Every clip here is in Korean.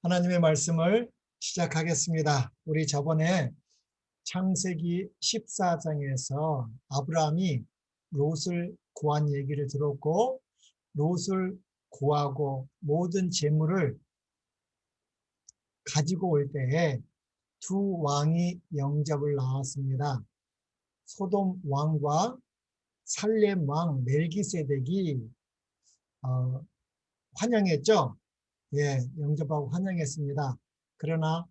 하나님의 말씀을 시작하겠습니다. 우리 저번에 창세기 14장에서 아브라함이 롯을 구한 얘기를 들었고, 롯을 구하고 모든 재물을 가지고 올 때에 두 왕이 영접을 나왔습니다. 소돔 왕과 살렘 왕 멜기세덱이 환영했죠. 예, 영접하고 환영했습니다. 그러나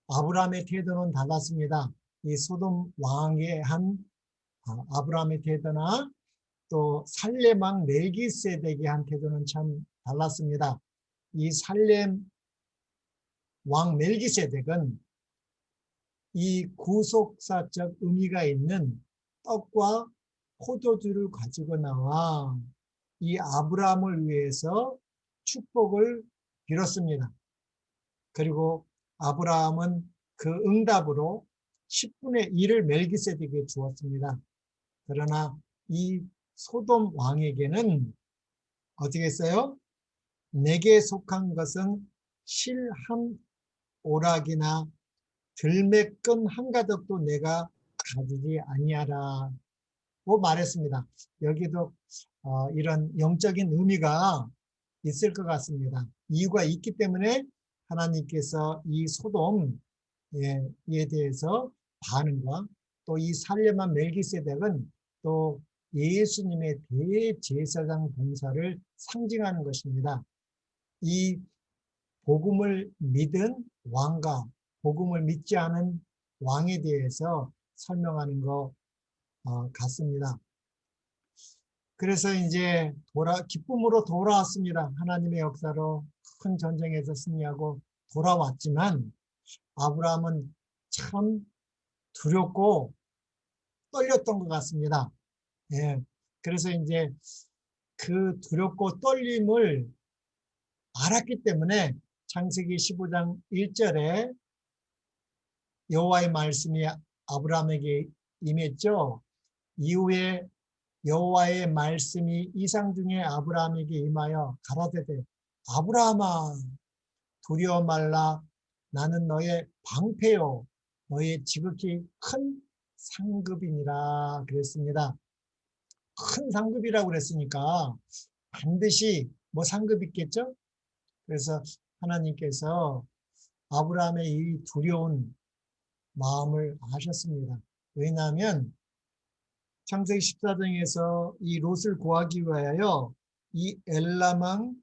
아브라함의 태도는 달랐습니다. 이 소돔 왕의 아브라함의 태도나 또 살렘 왕 멜기세덱의 한 태도는 참 달랐습니다. 이 살렘 왕 멜기세덱은 이 구속사적 의미가 있는 떡과 포도주를 가지고 나와 이 아브라함을 위해서 축복을 빌었습니다. 그리고 아브라함은 그 응답으로 10분의 1을 멜기세덱에게 주었습니다. 그러나 이 소돔 왕에게는 어떻게 했어요? 내게 속한 것은 실 한 오락이나 들매끈 한 가닥도 내가 가지지 아니하라고 말했습니다. 여기도 이런 영적인 의미가 있을 것 같습니다. 이유가 있기 때문에 하나님께서 이 소돔에 대해서 반응과 또 이 살렘한 멜기세덱은 또 예수님의 대제사장 봉사를 상징하는 것입니다. 이 복음을 믿은 왕과 복음을 믿지 않은 왕에 대해서 설명하는 것 같습니다. 그래서 이제 기쁨으로 돌아왔습니다. 하나님의 역사로 큰 전쟁에서 승리하고 돌아왔지만 아브라함은 참 두렵고 떨렸던 것 같습니다. 예. 그래서 이제 그 두렵고 떨림을 알았기 때문에 창세기 15장 1절에 여호와의 말씀이 아브라함에게 임했죠. 이후에 여호와의 말씀이 이상 중에 아브라함에게 임하여 가라사대 아브라함아 두려워 말라 나는 너의 방패요 너의 지극히 큰 상급이니라 그랬습니다. 큰 상급이라고 그랬으니까 반드시 뭐 상급이 있겠죠? 그래서 하나님께서 아브라함의 이 두려운 마음을 아셨습니다. 왜냐하면 창세기 14장에서 이 롯을 구하기 위하여 이 엘람왕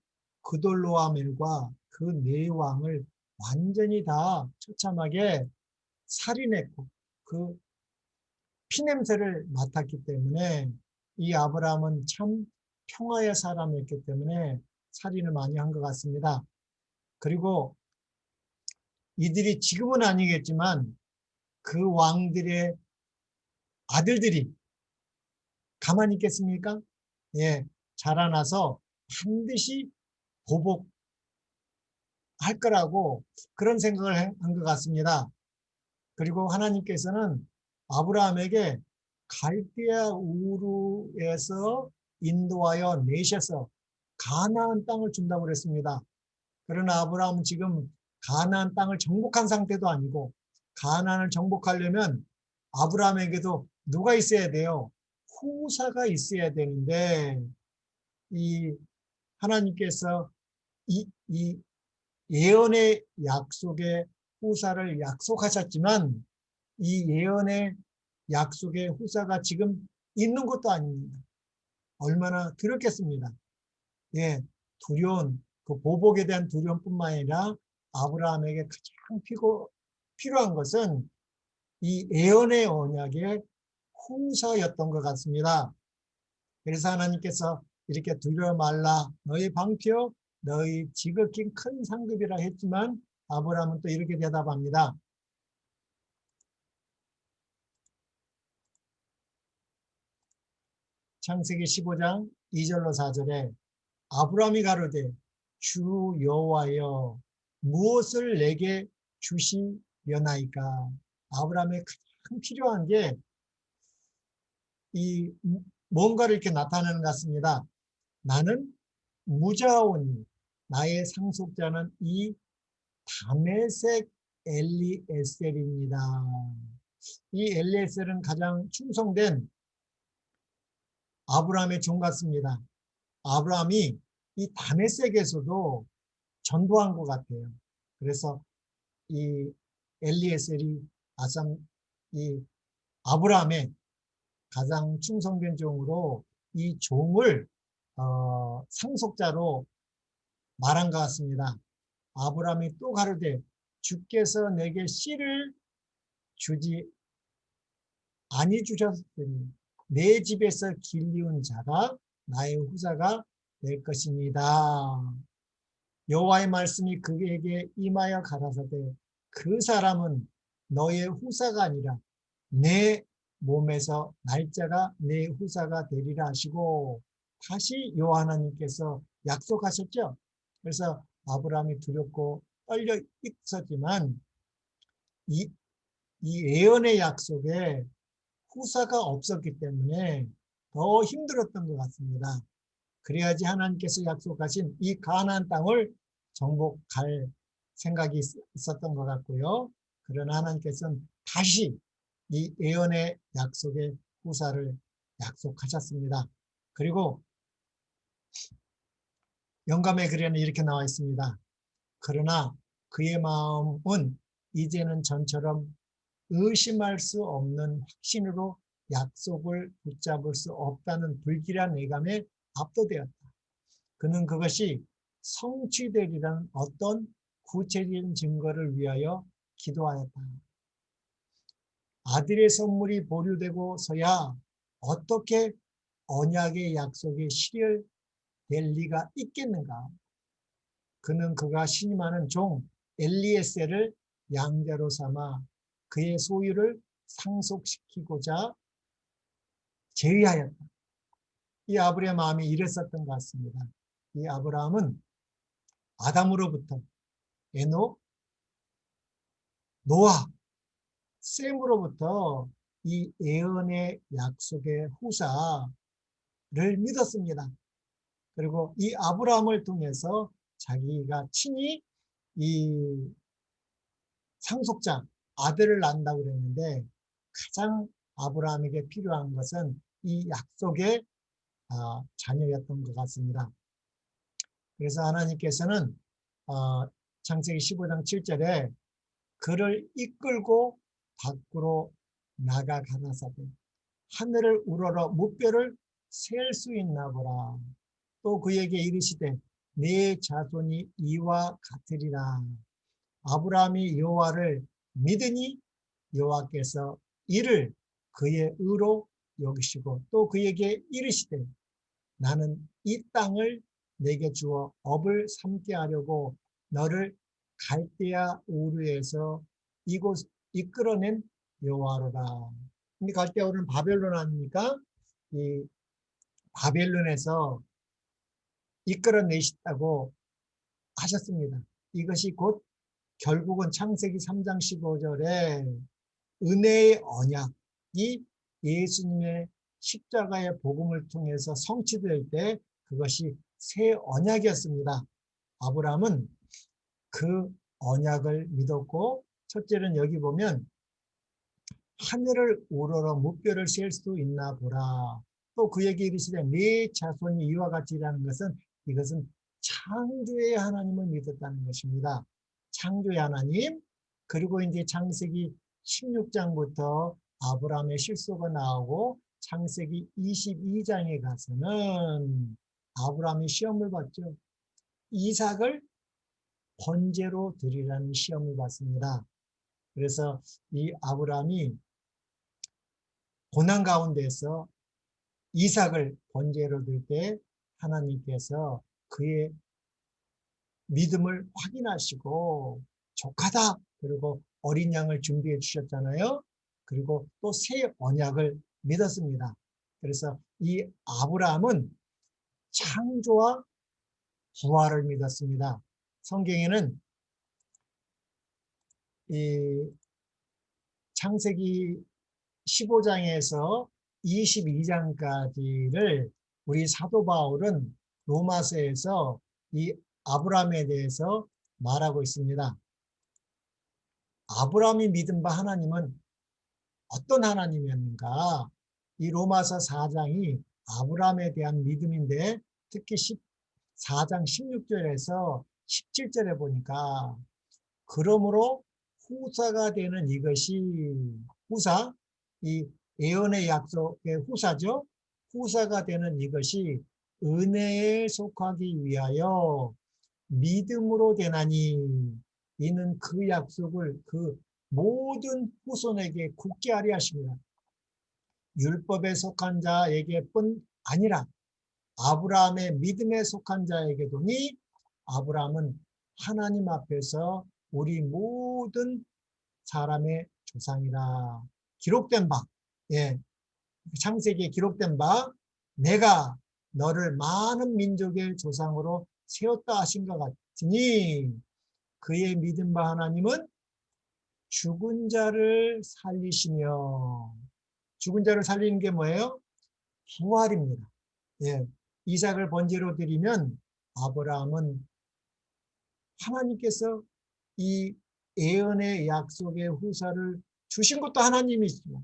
그돌로아멜과 그 네 왕을 완전히 다 처참하게 살인했고 그 피냄새를 맡았기 때문에 이 아브라함은 참 평화의 사람이었기 때문에 살인을 많이 한 것 같습니다. 그리고 이들이 지금은 아니겠지만 그 왕들의 아들들이 가만히 있겠습니까? 예, 자라나서 반드시 보복할 거라고 그런 생각을 한 것 같습니다. 그리고 하나님께서는 아브라함에게 갈대아 우르에서 인도하여 내셔서 가나안 땅을 준다고 그랬습니다. 그러나 아브라함은 지금 가나안 땅을 정복한 상태도 아니고 가나안을 정복하려면 아브라함에게도 누가 있어야 돼요? 후사가 있어야 되는데 이 하나님께서 이 예언의 약속의 후사를 약속하셨지만 이 예언의 약속의 후사가 지금 있는 것도 아닙니다. 얼마나 두렵겠습니다. 예, 두려운 그 보복에 대한 두려움뿐만 아니라 아브라함에게 가장 필요한 것은 이 예언의 언약의 후사였던 것 같습니다. 그래서 하나님께서 이렇게 두려워 말라 너희 방패요 너희 지극히 큰 상급이라 했지만 아브라함은 또 이렇게 대답합니다. 창세기 15장 2절로 4절에 아브라함이 가로되 주 여호와여 무엇을 내게 주시려나이까. 아브라함의 가장 필요한 게 이 뭔가를 이렇게 나타내는 것 같습니다. 나는 무자오니 나의 상속자는 이 다메섹 엘리에셀입니다. 이 엘리에셀은 가장 충성된 아브라함의 종 같습니다. 아브라함이 이 다메섹에서도 전도한 것 같아요. 그래서 이 엘리에셀이 이 아브라함의 가장 충성된 종으로 이 종을 상속자로 말한 것 같습니다. 아브라함이 또 가로되 주께서 내게 씨를 주지 아니 주셨으니 내 집에서 길리운 자가 나의 후사가 될 것입니다. 여호와의 말씀이 그에게 임하여 가라사대 그 사람은 너의 후사가 아니라 내 몸에서 날짜가 내 후사가 되리라 하시고 다시 여호와 하나님께서 약속하셨죠. 그래서 아브라함이 두렵고 떨려 있었지만 이 예언의 약속에 후사가 없었기 때문에 더 힘들었던 것 같습니다. 그래야지 하나님께서 약속하신 이 가나안 땅을 정복할 생각이 있었던 것 같고요. 그러나 하나님께서는 다시 이 예언의 약속의 후사를 약속하셨습니다. 그리고 영감의 글에는 이렇게 나와 있습니다. 그러나 그의 마음은 이제는 전처럼 의심할 수 없는 확신으로 약속을 붙잡을 수 없다는 불길한 예감에 압도되었다. 그는 그것이 성취되리라는 어떤 구체적인 증거를 위하여 기도하였다. 아들의 선물이 보류되고서야 어떻게 언약의 약속이 실현될 리가 있겠는가? 그는 그가 신임하는 종 엘리에셀을 양자로 삼아 그의 소유를 상속시키고자 제의하였다. 이 아브라함의 마음이 이랬었던 것 같습니다. 이 아브라함은 아담으로부터 에녹, 노아, 셈으로부터 이 예언의 약속의 후사를 믿었습니다. 그리고 이 아브라함을 통해서 자기가 친히 이 상속자 아들을 낳는다고 그랬는데 가장 아브라함에게 필요한 것은 이 약속의 자녀였던 것 같습니다. 그래서 하나님께서는 창세기 15장 7절에 그를 이끌고 밖으로 나가 가라사대 하늘을 우러러 무뼈를 셀 수 있나 보라. 또 그에게 이르시되 내 자손이 이와 같으리라. 아브라함이 여호와를 믿으니 여호와께서 이를 그의 의로 여기시고 또 그에게 이르시되 나는 이 땅을 내게 주어 업을 삼게 하려고 너를 갈대아 우르에서 이곳 이끌어낸 여호와로라. 근데 갈대아 우르는 바벨론 아닙니까? 이 바벨론에서 이끌어내셨다고 하셨습니다. 이것이 곧 결국은 창세기 3장 15절에 은혜의 언약이 예수님의 십자가의 복음을 통해서 성취될 때 그것이 새 언약이었습니다. 아브라함은 그 언약을 믿었고 첫째는 여기 보면 하늘을 우러러 무뼈를 셀 수 있나 보라. 또 그에게 이르시되 네 자손이 이와 같이라는 것은 이것은 창조의 하나님을 믿었다는 것입니다. 창조의 하나님. 그리고 이제 창세기 16장부터 아브라함의 실소가 나오고 창세기 22장에 가서는 아브라함이 시험을 받죠. 이삭을 번제로 드리라는 시험을 받습니다. 그래서 이 아브라함이 고난 가운데서 이삭을 번제로 드릴 때 하나님께서 그의 믿음을 확인하시고 족하다. 그리고 어린 양을 준비해 주셨잖아요. 그리고 또 새 언약을 믿었습니다. 그래서 이 아브라함은 창조와 부활을 믿었습니다. 성경에는 이 창세기 15장에서 22장까지를 우리 사도 바울은 로마서에서 이 아브라함에 대해서 말하고 있습니다. 아브라함이 믿은 바 하나님은 어떤 하나님이었는가? 이 로마서 4장이 아브라함에 대한 믿음인데 특히 4장 16절에서 17절에 보니까 그러므로 후사가 되는 이것이 후사, 이 예언의 약속의 후사죠. 후사가 되는 이것이 은혜에 속하기 위하여 믿음으로 되나니 이는 그 약속을 그 모든 후손에게 굳게 하려 하십니다. 율법에 속한 자에게뿐 아니라 아브라함의 믿음에 속한 자에게도니 아브라함은 하나님 앞에서 우리 모든 사람의 조상이라 기록된 바, 예, 창세기에 기록된 바 내가 너를 많은 민족의 조상으로 세웠다 하신 것 같으니 그의 믿은 바 하나님은 죽은 자를 살리시며 죽은 자를 살리는 게 뭐예요? 부활입니다. 예, 이삭을 번제로 드리면 아브라함은 하나님께서 이 예언의 약속의 후사를 주신 것도 하나님이시지만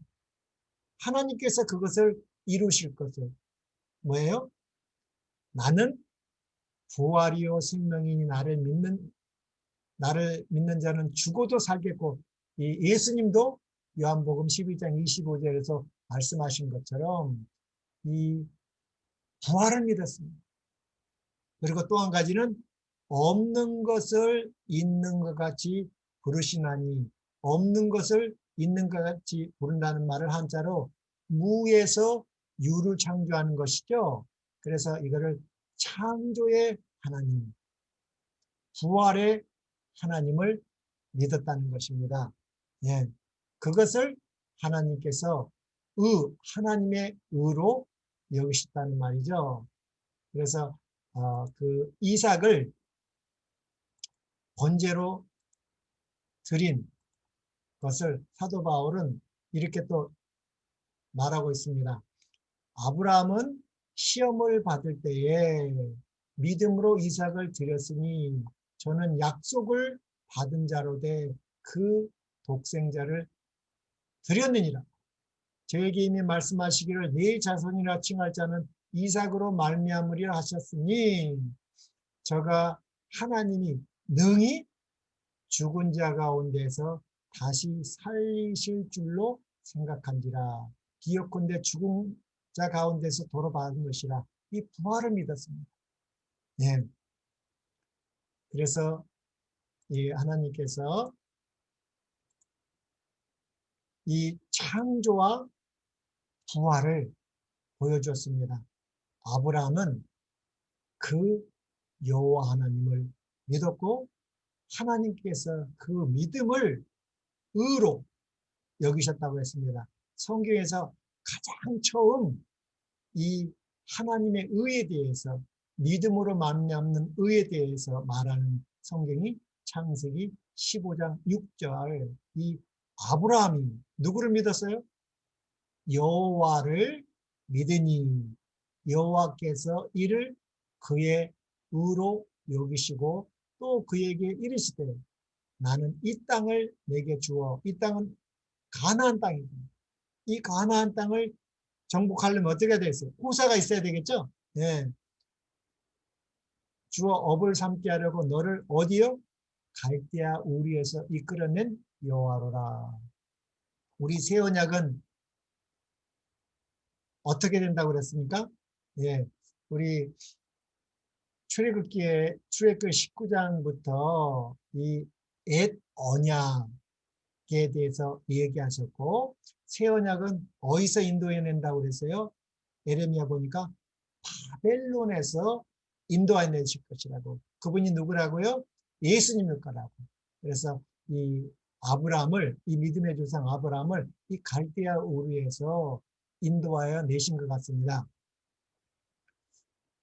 하나님께서 그것을 이루실 것을 뭐예요? 나는 부활이요 생명이니 나를 믿는 자는 죽어도 살겠고 이 예수님도 요한복음 12장 25절에서 말씀하신 것처럼 이 부활을 믿었습니다. 그리고 또 한 가지는 없는 것을 있는 것 같이 부르시나니 없는 것을 있는 것 같이 부른다는 말을 한자로 무에서 유를 창조하는 것이죠. 그래서 이거를 창조의 하나님, 부활의 하나님을 믿었다는 것입니다. 예, 그것을 하나님께서 하나님의 의로 여기셨다는 말이죠. 그래서 그 이삭을 번제로 드린 것을 사도 바울은 이렇게 또 말하고 있습니다. 아브라함은 시험을 받을 때에 믿음으로 이삭을 드렸으니 저는 약속을 받은 자로 돼 그 독생자를 드렸느니라. 저에게 이미 말씀하시기를 네 자손이라 칭할 자는 이삭으로 말미암으리라 하셨으니 저가 하나님이 능히 죽은 자 가운데서 다시 살리실 줄로 생각한지라. 기어컨대 죽은 자 가운데서 돌아받은 것이라. 이 부활을 믿었습니다. 예. 그래서 이 하나님께서 이 창조와 부활을 보여줬습니다. 아브라함은 그 여호와 하나님을 믿었고 하나님께서 그 믿음을 의로 여기셨다고 했습니다. 성경에서 가장 처음 이 하나님의 의에 대해서 믿음으로 말미암는 의에 대해서 말하는 성경이 창세기 15장 6절 이 아브라함이 누구를 믿었어요? 여호와를 믿으니 여호와께서 이를 그의 의로 여기시고 또 그에게 이르시되 나는 이 땅을 내게 주어 이 땅은 가나안 땅입니다. 이 가나안 땅을 정복하려면 어떻게 되겠어요? 후사가 있어야 되겠죠? 네. 주어 업을 삼게 하려고 너를 어디요? 갈대아 우리에서 이끌어낸 여호와로라. 우리 새 언약은 어떻게 된다고 그랬습니까? 예, 우리 출애굽기 19장부터 이 옛 언약에 대해서 얘기하셨고 새 언약은 어디서 인도해낸다고 그랬어요? 에레미야 보니까 바벨론에서 인도해내실 것이라고. 그분이 누구라고요? 예수님일 거라고. 그래서 이 아브라함을 이 믿음의 조상 아브라함을 이 갈대아 우르에서 인도하여 내신 것 같습니다.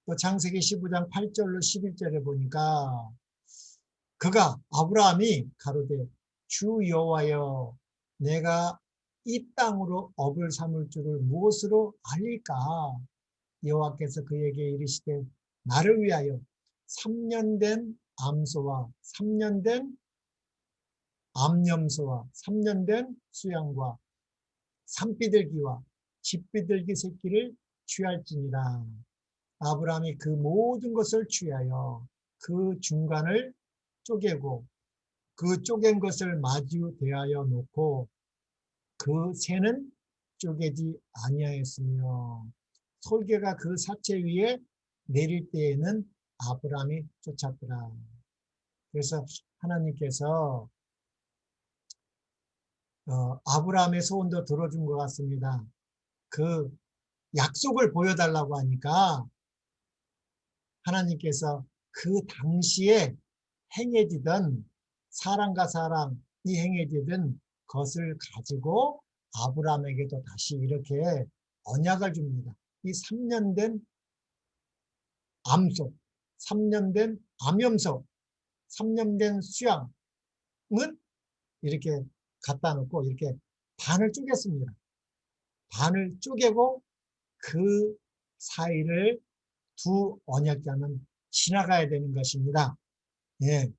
또 창세기 15장 8절로 11절에 보니까 그가 아브라함이 가로되 주 여호와여 내가 이 땅으로 업을 삼을 줄을 무엇으로 알릴까? 여호와께서 그에게 이르시되 나를 위하여 3년 된 암소와 3년 된 암염소와 3년 된 수양과 산비둘기와 집비둘기 새끼를 취할지니라. 아브라함이 그 모든 것을 취하여 그 중간을 쪼개고 그 쪼갠 것을 마주 대하여 놓고 그 새는 쪼개지 아니하였으며 솔개가 그 사체 위에 내릴 때에는 아브라함이 쫓았더라. 그래서 하나님께서 아브라함의 소원도 들어준 것 같습니다. 그 약속을 보여달라고 하니까 하나님께서 그 당시에 행해지던 사람과 사람이 행해지던 것을 가지고 아브라함에게도 다시 이렇게 언약을 줍니다. 이 3년 된 암소, 3년 된 암염소, 3년 된 수양은 이렇게 갖다 놓고 이렇게 반을 쪼갰습니다. 반을 쪼개고 그 사이를 두 언약자는 지나가야 되는 것입니다. 예.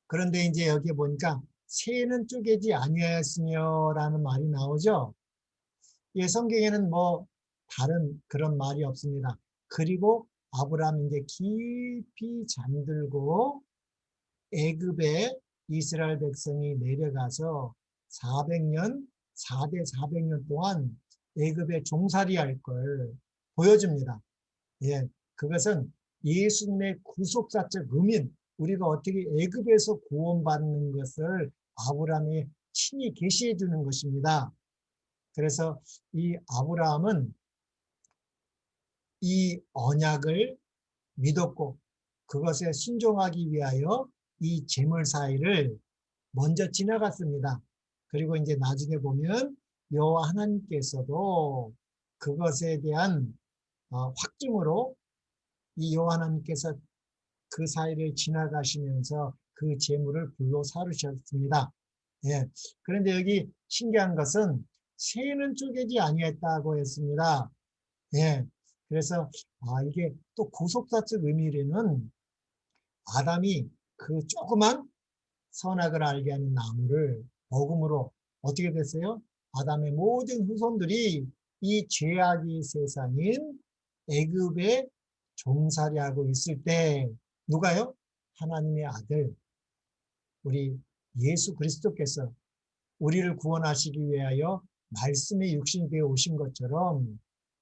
그런데 이제 여기 보니까 새는 쪼개지 아니하였으며라는 말이 나오죠. 예, 성경에는 뭐 다른 그런 말이 없습니다. 그리고 아브라함이 이제 깊이 잠들고 애굽에 이스라엘 백성이 내려가서 400년, 4대 400년 동안 애굽에 종살이할 걸 보여줍니다. 예, 그것은 예수님의 구속사적 의미인 우리가 어떻게 애굽에서 구원받는 것을 아브라함이 친히 계시해 주는 것입니다. 그래서 이 아브라함은 이 언약을 믿었고 그것에 순종하기 위하여 이 제물 사이를 먼저 지나갔습니다. 그리고 이제 나중에 보면 여호와 하나님께서도 그것에 대한 확증으로 이 여호와 하나님께서 그 사이를 지나가시면서 그 재물을 불로 사르셨습니다. 예. 그런데 여기 신기한 것은 새는 쪼개지 아니했다고 했습니다. 예. 그래서 이게 또 구속사적 의미로는 아담이 그 조그만 선악을 알게 하는 나무를 먹음으로 어떻게 됐어요? 아담의 모든 후손들이 이 죄악의 세상인 애굽에 종살이하고 있을 때 누가요? 하나님의 아들 우리 예수 그리스도께서 우리를 구원하시기 위하여 말씀의 육신이 되어 오신 것처럼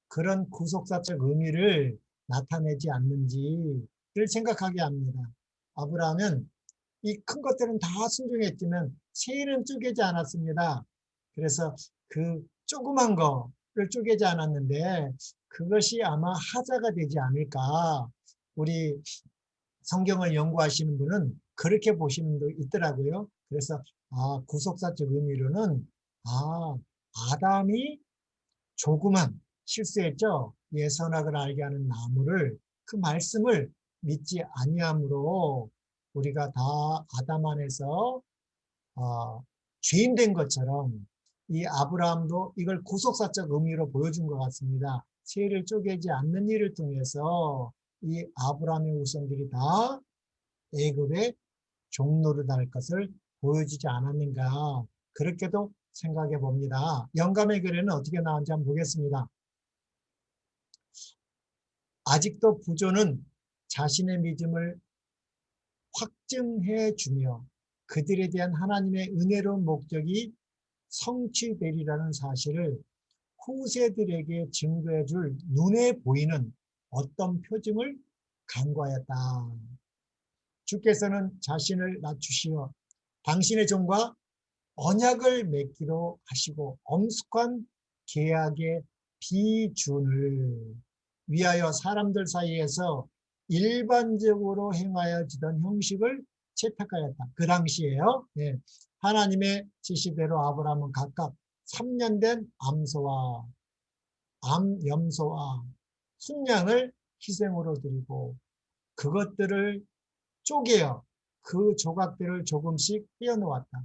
그런 구속사적 의미를 나타내지 않는지를 생각하게 합니다. 아브라함은 이 큰 것들은 다 순종했지만 새는 쪼개지 않았습니다. 그래서 그 조그만 거를 쪼개지 않았는데 그것이 아마 하자가 되지 않을까. 우리 성경을 연구하시는 분은 그렇게 보시는 분도 있더라고요. 그래서 구속사적 의미로는 아담이 조그만 실수했죠. 예, 선악을 알게 하는 나무를 그 말씀을 믿지 아니함으로 우리가 다 아담 안에서 죄인 된 것처럼 이 아브라함도 이걸 구속사적 의미로 보여준 것 같습니다. 새를 쪼개지 않는 일을 통해서 이 아브라함의 후손들이 다 애굽의 종노릇할 것을 보여주지 않았는가 그렇게도 생각해 봅니다. 영감의 글에는 어떻게 나온지 한번 보겠습니다. 아직도 부조는 자신의 믿음을 확증해 주며 그들에 대한 하나님의 은혜로운 목적이 성취되리라는 사실을 후세들에게 증거해 줄 눈에 보이는 어떤 표징을 간구하였다. 주께서는 자신을 낮추시어 당신의 종과 언약을 맺기로 하시고 엄숙한 계약의 비준을 위하여 사람들 사이에서 일반적으로 행하여지던 형식을 채택하였다. 그 당시에요. 네. 하나님의 지시대로 아브라함은 각각 3년 된 암소와 암염소와 순양을 희생으로 드리고 그것들을 쪼개어 그 조각들을 조금씩 떼어놓았다.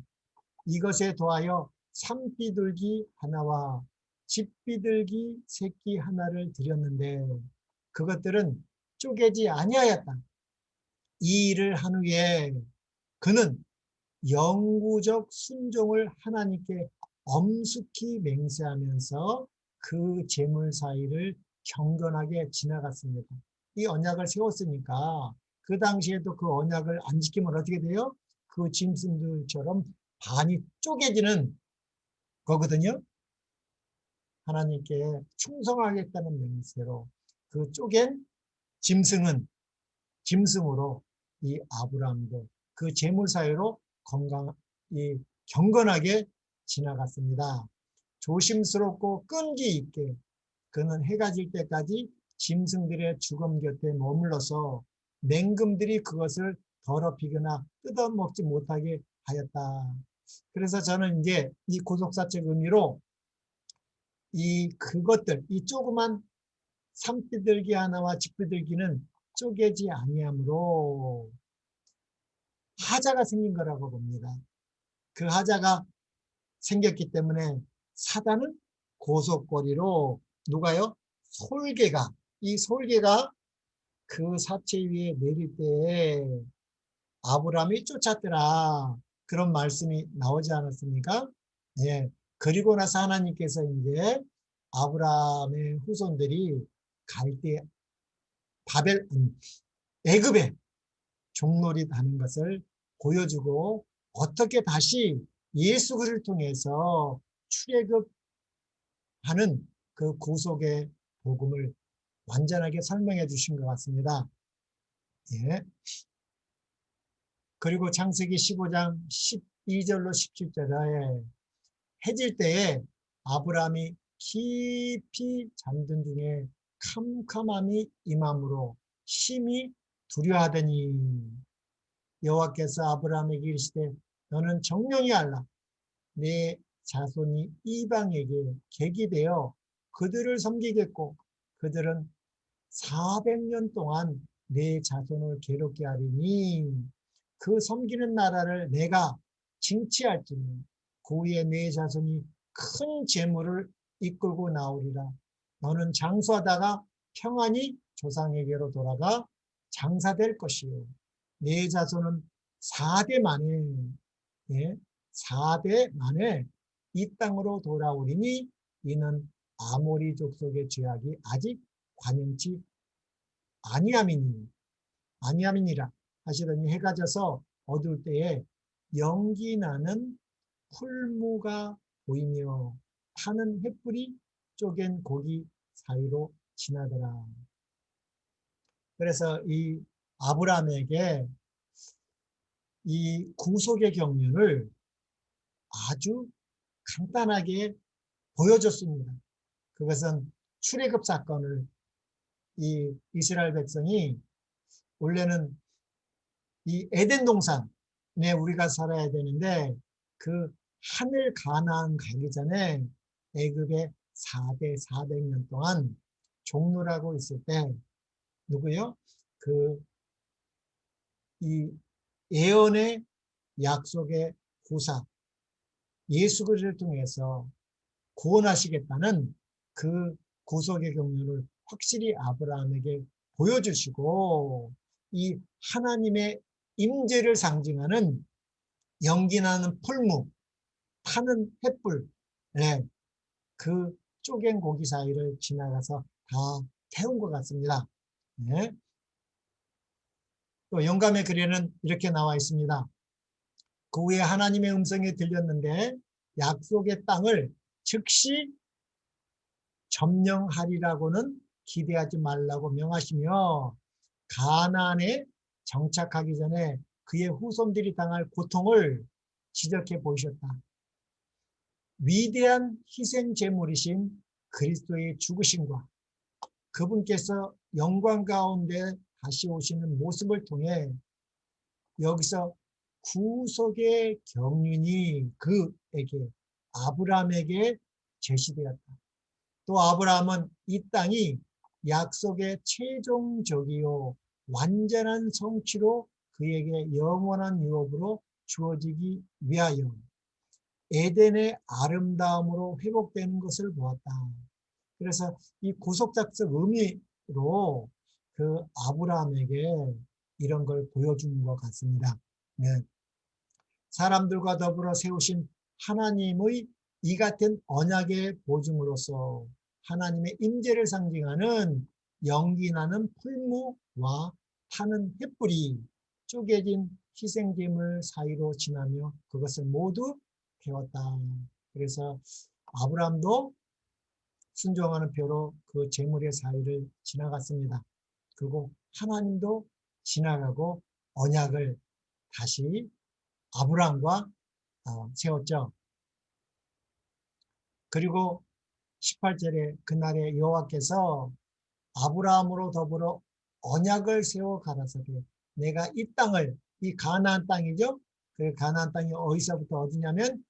이것에 더하여 산비둘기 하나와 집비둘기 새끼 하나를 드렸는데 그것들은 쪼개지 아니하였다. 이 일을 한 후에 그는 영구적 순종을 하나님께 엄숙히 맹세하면서 그 재물 사이를 경건하게 지나갔습니다. 이 언약을 세웠으니까 그 당시에도 그 언약을 안 지키면 어떻게 돼요? 그 짐승들처럼 반이 쪼개지는 거거든요. 하나님께 충성하겠다는 맹세로 그 쪼갠 짐승으로 이 아브라함도 그 재물 사이로 경건하게 지나갔습니다. 조심스럽고 끈기 있게 그는 해가 질 때까지 짐승들의 죽음 곁에 머물러서 맹금들이 그것을 더럽히거나 뜯어먹지 못하게 하였다. 그래서 저는 이제 이 고속사책 의미로 이 조그만 산비둘기 하나와 집비둘기는 쪼개지 아니하므로 하자가 생긴 거라고 봅니다. 그 하자가 생겼기 때문에 사단은 고속거리로 누가요? 이 솔개가 그 사체 위에 내릴 때에 아브라함이 쫓았더라. 그런 말씀이 나오지 않았습니까? 예. 그리고 나서 하나님께서 이제 아브라함의 후손들이 갈 때 애굽에 종놀이하는 것을 보여주고 어떻게 다시 예수 그리스도를 통해서 출애굽하는 그 구속의 복음을 완전하게 설명해 주신 것 같습니다. 예. 그리고 창세기 15장 12절로 17절에 해질 때에 아브라함이 깊이 잠든 중에 캄캄함이 임함으로 심히 두려워하더니 여호와께서 아브라함에게 이르시되 너는 정령이 알라 내 자손이 이방에게 객이 되어 그들을 섬기겠고 그들은 400년 동안 내 자손을 괴롭게 하리니 그 섬기는 나라를 내가 징치할지니 그 후에 내 자손이 큰 재물을 이끌고 나오리라. 너는 장수하다가 평안히 조상에게로 돌아가 장사될 것이요. 내 자손은 4대 만에 예, 4대 만에 이 땅으로 돌아오리니 이는 아모리 족속의 죄악이 아직 관영치 아니함이니라 하시더니 해가 져서 어두울 때에 연기 나는 풀무가 보이며 타는 횃불이 쪼갠 고기 사이로 지나더라. 그래서 이 아브라함에게 이 구속의 경륜을 아주 간단하게 보여줬습니다. 그것은 출애굽 사건을 이 이스라엘 백성이 원래는 이 에덴 동산에 우리가 살아야 되는데 그 하늘 가나안 가기 전에 애굽에 4대 400년 동안 종노라고 있을 때 누구요? 그 이 예언의 약속의 후사 예수 그리스도를 통해서 구원하시겠다는 그 구속의 경륜을 확실히 아브라함에게 보여주시고 이 하나님의 임재를 상징하는 연기나는 풀무, 타는 횃불, 네, 그 쪼갠 고기 사이를 지나가서 다 태운 것 같습니다. 네. 또 영감의 글에는 이렇게 나와 있습니다. 그 후에 하나님의 음성이 들렸는데 약속의 땅을 즉시 점령하리라고는 기대하지 말라고 명하시며 가나안에 정착하기 전에 그의 후손들이 당할 고통을 지적해 보이셨다. 위대한 희생 제물이신 그리스도의 죽으심과 그분께서 영광 가운데 다시 오시는 모습을 통해 여기서 구속의 경륜이 그에게 아브라함에게 제시되었다. 또 아브라함은 이 땅이 약속의 최종적이요 완전한 성취로 그에게 영원한 유업으로 주어지기 위하여 에덴의 아름다움으로 회복되는 것을 보았다. 그래서 이 구속작적 의미로 그 아브라함에게 이런 걸 보여준 것 같습니다. 네. 사람들과 더불어 세우신 하나님의 이 같은 언약의 보증으로서 하나님의 임재를 상징하는 연기 나는 풀무와 타는 횃불이 쪼개진 희생제물 사이로 지나며 그것을 모두 태웠다. 그래서 아브라함도 순종하는 표로 그 제물의 사이를 지나갔습니다. 그리고 하나님도 지나가고 언약을 다시 아브라함과 세웠죠. 그리고 18절에 그날에 여호와께서 아브라함으로 더불어 언약을 세워 가라사대 내가 이 땅을, 이 가나안 땅이죠. 그 가나안 땅이 어디서부터 어디냐면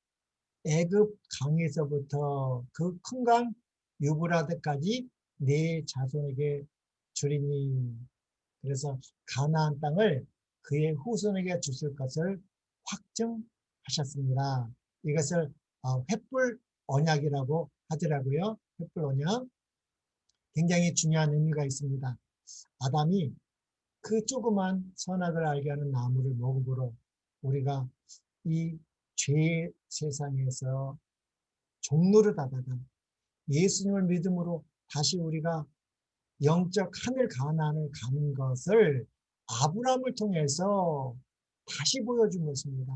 애굽 강에서부터 그 큰 강 유브라데까지 네 자손에게 주리니. 그래서 가나안 땅을 그의 후손에게 주실 것을 확정하셨습니다. 이것을 횃불 언약이라고 하더라고요. 횃불 언약. 굉장히 중요한 의미가 있습니다. 아담이 그 조그만 선악을 알게 하는 나무를 먹음으로 우리가 이 죄의 세상에서 종로를 닫아가 예수님을 믿음으로 다시 우리가 영적 하늘 가나안을 가는 것을 아브라함을 통해서 다시 보여준 것입니다.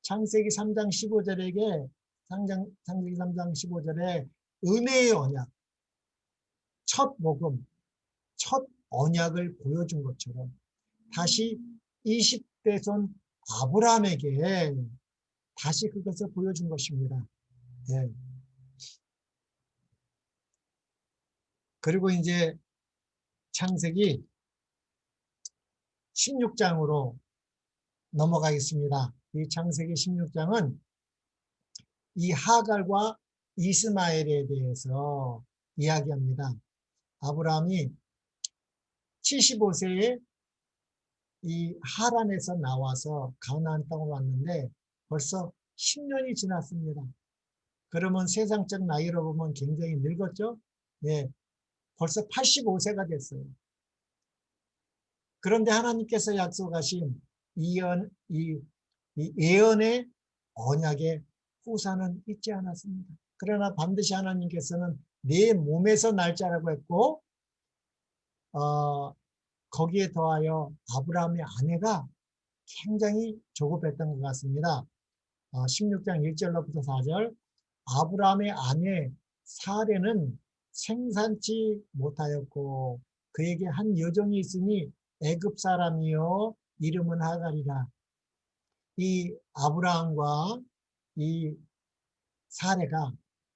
창세기 3장 15절에게 창세기 3장 15절에 은혜의 언약, 첫 복음, 첫 언약을 보여준 것처럼 다시 20대손 아브라함에게 다시 그것을 보여준 것입니다. 네. 그리고 이제 창세기 16장으로 넘어가겠습니다. 이 창세기 16장은 이 하갈과 이스마엘에 대해서 이야기합니다. 아브라함이 75세에 이 하란에서 나와서 가나안 땅으로 왔는데 벌써 10년이 지났습니다. 그러면 세상적 나이로 보면 굉장히 늙었죠? 네, 벌써 85세가 됐어요. 그런데 하나님께서 약속하신 이 예언의 언약의 후사는 잊지 않았습니다. 그러나 반드시 하나님께서는 내 몸에서 날짜라고 했고 거기에 더하여 아브라함의 아내가 굉장히 조급했던 것 같습니다. 16장 1절로부터 4절 아브라함의 아내 사레는 생산치 못하였고 그에게 한 여종이 있으니 애굽 사람이요 이름은 하갈이라. 이 아브라함과 이 사레가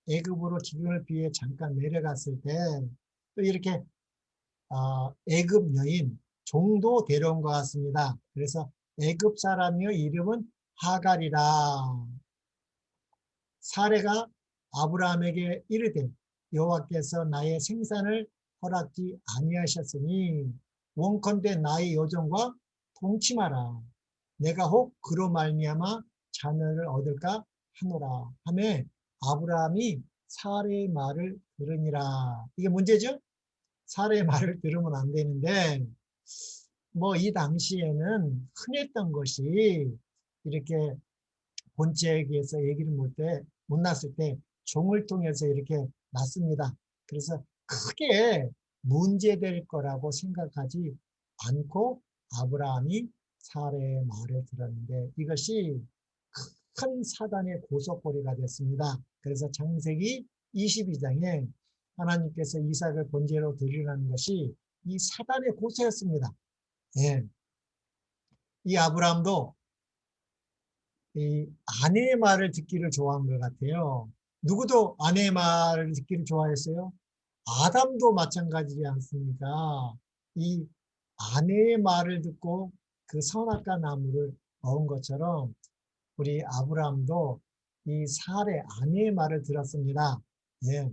애굽으로 기근을 피해 잠깐 내려갔을 때 또 이렇게 애굽 여인 종도 데려온 것 같습니다. 그래서 애굽 사람이요 이름은 하갈이라. 사레가 아브라함에게 이르되 여호와께서 나의 생산을 허락지 아니하셨으니 원컨대 나의 여종과 동침하라. 내가 혹 그로 말미암아 자녀를 얻을까 하노라 하매 아브라함이 사레의 말을 들으니라. 이게 문제죠? 사레의 말을 들으면 안 되는데 뭐 이 당시에는 흔했던 것이 이렇게 본체에게서 얘기를 못 났을 때 종을 통해서 이렇게 났습니다. 그래서 크게 문제될 거라고 생각하지 않고 아브라함이 사레의 말을 들었는데 이것이 큰 사단의 고속고리가 됐습니다. 그래서 창세기 22장에 하나님께서 이삭을 번제로 드리라는 것이 이 사단의 고소였습니다. 예. 이 아브라함도 이 아내의 말을 듣기를 좋아한 것 같아요. 누구도 아내의 말을 듣기를 좋아했어요? 아담도 마찬가지지 않습니까? 이 아내의 말을 듣고 그 선악과 나무를 먹은 것처럼 우리 아브라함도 이 사레 아내의 말을 들었습니다. 예.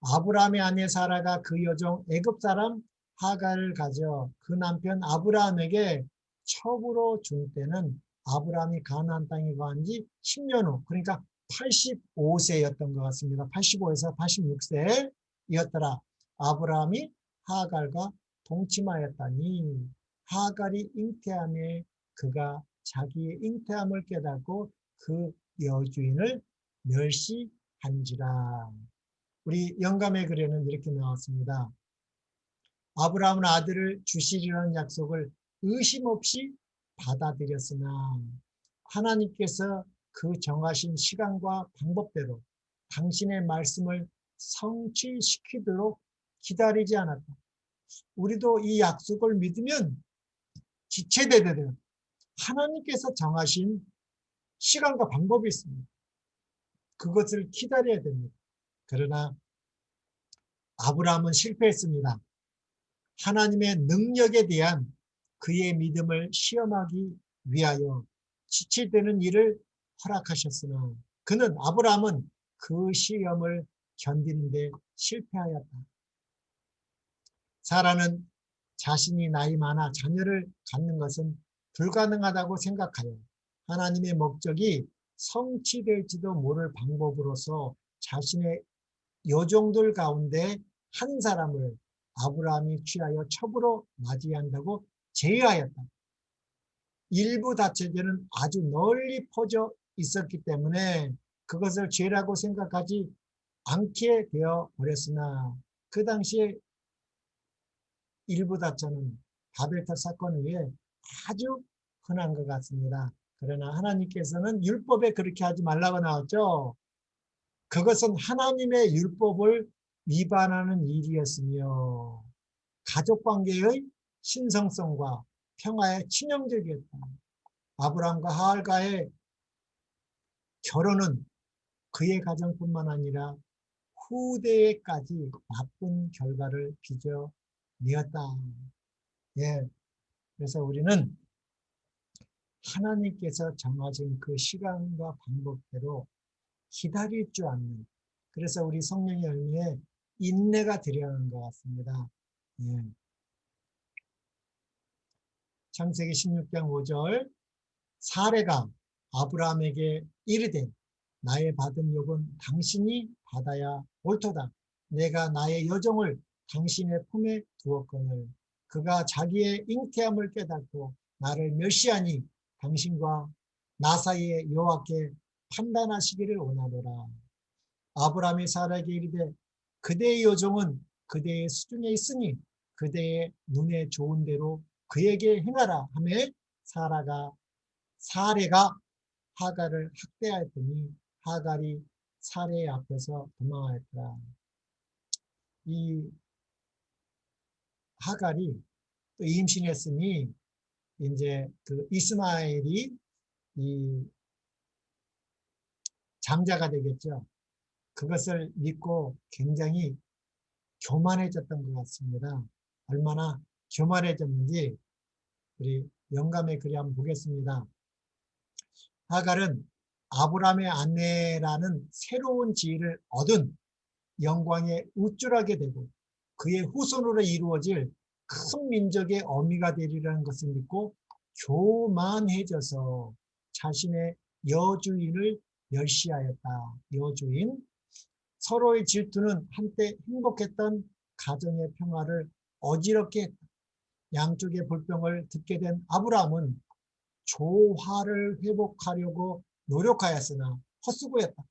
아브라함의 아내 사라가 그 여종 애굽 사람 하갈을 가져 그 남편 아브라함에게 첩으로 준 때는 아브라함이 가나안 땅에 거한 지 10년 후 그러니까 85세였던 것 같습니다. 85에서 86세였더라. 아브라함이 하갈과 동침하였다니 하갈이 잉태함에 그가 자기의 잉태함을 깨닫고 그 여주인을 멸시한지라. 우리 영감의 글에는 이렇게 나왔습니다. 아브라함은 아들을 주시리라는 약속을 의심 없이 받아들였으나 하나님께서 그 정하신 시간과 방법대로 당신의 말씀을 성취시키도록 기다리지 않았다. 우리도 이 약속을 믿으면 지체되더라도 하나님께서 정하신 시간과 방법이 있습니다. 그것을 기다려야 됩니다. 그러나 아브라함은 실패했습니다. 하나님의 능력에 대한 그의 믿음을 시험하기 위하여 지체되는 일을 허락하셨으나 아브라함은 그 시험을 견디는 데 실패하였다. 사라는 자신이 나이 많아 자녀를 갖는 것은 불가능하다고 생각하여 하나님의 목적이 성취될지도 모를 방법으로서 자신의 여종들 가운데 한 사람을 아브라함이 취하여 첩으로 맞이한다고 제의하였다. 일부 다처제는 아주 널리 퍼져 있었기 때문에 그것을 죄라고 생각하지 않게 되어 버렸으나 그 당시에 일부 다처는 바벨탑 사건 후에 아주 흔한 것 같습니다. 그러나 하나님께서는 율법에 그렇게 하지 말라고 나왔죠. 그것은 하나님의 율법을 위반하는 일이었으며 가족관계의 신성성과 평화에 치명적이었다. 아브라함과 하갈과의 결혼은 그의 가정뿐만 아니라 후대에까지 나쁜 결과를 빚어내었다. 예, 그래서 우리는 하나님께서 정하신 그 시간과 방법대로 기다릴 줄 아는, 그래서 우리 성령의 열매에 인내가 들어가는 것 같습니다. 예. 창세기 16장 5절 사레가 아브라함에게 이르되 나의 받은 욕은 당신이 받아야 옳도다. 내가 나의 여종을 당신의 품에 두었거늘 그가 자기의 잉태함을 깨닫고 나를 멸시하니 당신과 나 사이에 여호와께 판단하시기를 원하노라. 아브라함이 사라에게 이르되 그대의 여종은 그대의 수중에 있으니 그대의 눈에 좋은 대로 그에게 행하라 하매 사레가 하갈을 학대하였더니 하갈이 사레의 앞에서 도망하였더라. 이 하갈이 또 임신했으니 이제 그 이스마엘이 이 장자가 되겠죠. 그것을 믿고 굉장히 교만해졌던 것 같습니다. 얼마나 교만해졌는지 우리 영감의 글에 한번 보겠습니다. 하갈은 아브라함의 아내라는 새로운 지위를 얻은 영광에 우쭐하게 되고 그의 후손으로 이루어질 큰 민족의 어미가 되리라는 것을 믿고 교만해져서 자신의 여주인을 멸시하였다. 여주인, 서로의 질투는 한때 행복했던 가정의 평화를 어지럽게 했다. 양쪽의 불평을 듣게 된 아브라함은 조화를 회복하려고 노력하였으나 헛수고였다.